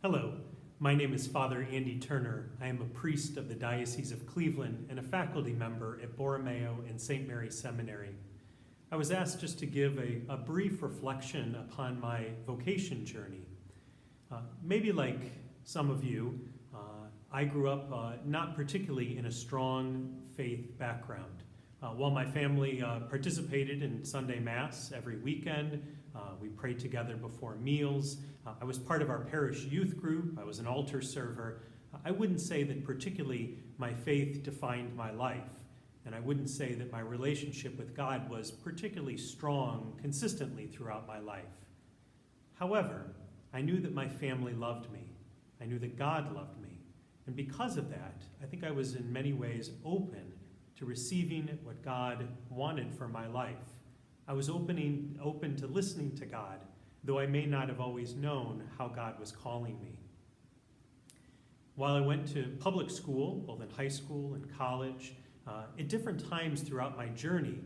Hello, my name is Father Andy Turner. I am a priest of the Diocese of Cleveland and a faculty member at Borromeo and St. Mary's Seminary. I was asked just to give a brief reflection upon my vocation journey. Maybe like some of you, I grew up not particularly in a strong faith background. While my family participated in Sunday Mass every weekend, we prayed together before meals. I was part of our parish youth group. I was an altar server. I wouldn't say that particularly my faith defined my life, and I wouldn't say that my relationship with God was particularly strong consistently throughout my life. However, I knew that my family loved me. I knew that God loved me. And because of that, I think I was in many ways open to receiving what God wanted for my life. I was open to listening to God, though I may not have always known how God was calling me. While I went to public school, both in high school and college, at different times throughout my journey,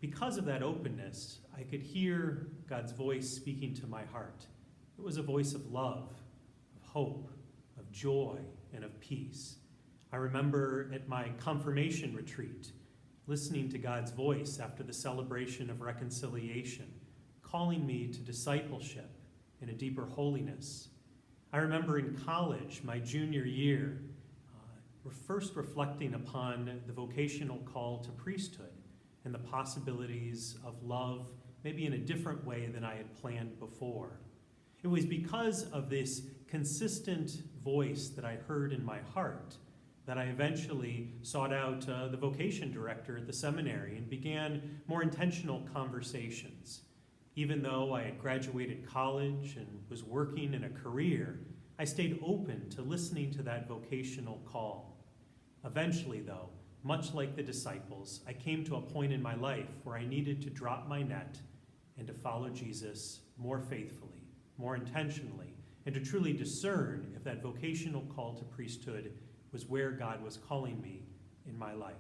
because of that openness, I could hear God's voice speaking to my heart. It was a voice of love, of hope, of joy, and of peace. I remember at my confirmation retreat, listening to God's voice after the celebration of reconciliation, calling me to discipleship and a deeper holiness. I remember in college, my junior year, first reflecting upon the vocational call to priesthood and the possibilities of love, maybe in a different way than I had planned before. It was because of this consistent voice that I heard in my heart that I eventually sought out the vocation director at the seminary and began more intentional conversations. Even though I had graduated college and was working in a career, I stayed open to listening to that vocational call. Eventually, though, much like the disciples, I came to a point in my life where I needed to drop my net and to follow Jesus more faithfully, more intentionally, and to truly discern if that vocational call to priesthood was where God was calling me in my life.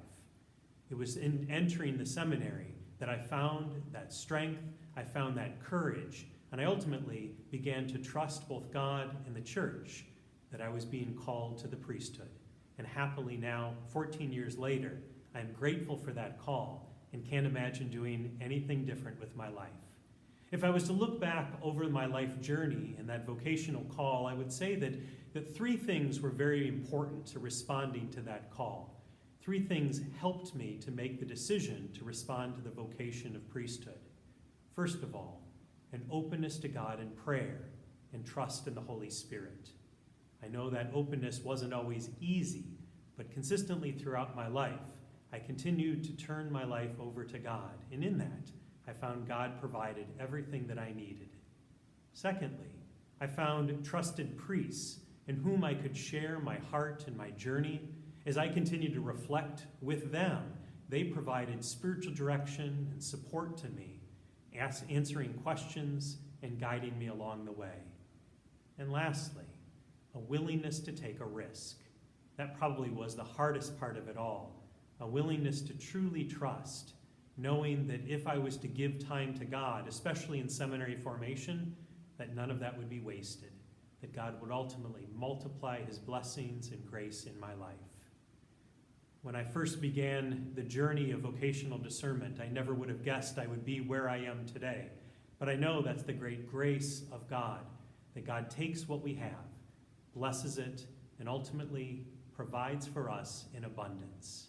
It was in entering the seminary that I found that strength, I found that courage, and I ultimately began to trust both God and the church that I was being called to the priesthood. And happily now, 14 years later, I'm grateful for that call and can't imagine doing anything different with my life. If I was to look back over my life journey and that vocational call, I would say that three things were very important to responding to that call. Three things helped me to make the decision to respond to the vocation of priesthood. First of all, an openness to God in prayer and trust in the Holy Spirit. I know that openness wasn't always easy, but consistently throughout my life, I continued to turn my life over to God, and in that, I found God provided everything that I needed. Secondly, I found trusted priests in whom I could share my heart and my journey. As I continued to reflect with them, they provided spiritual direction and support to me, answering questions and guiding me along the way. And lastly, a willingness to take a risk. That probably was the hardest part of it all, a willingness to truly trust, knowing that if I was to give time to God, especially in seminary formation, that none of that would be wasted, that God would ultimately multiply his blessings and grace in my life. When I first began the journey of vocational discernment, I never would have guessed I would be where I am today. But I know that's the great grace of God, that God takes what we have, blesses it, and ultimately provides for us in abundance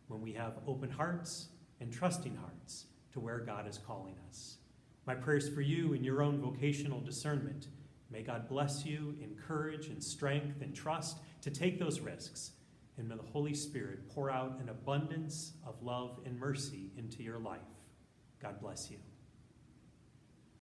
when we have open hearts and trusting hearts to where God is calling us. My prayers for you in your own vocational discernment. May God bless you in courage and strength and trust to take those risks. And may the Holy Spirit pour out an abundance of love and mercy into your life. God bless you.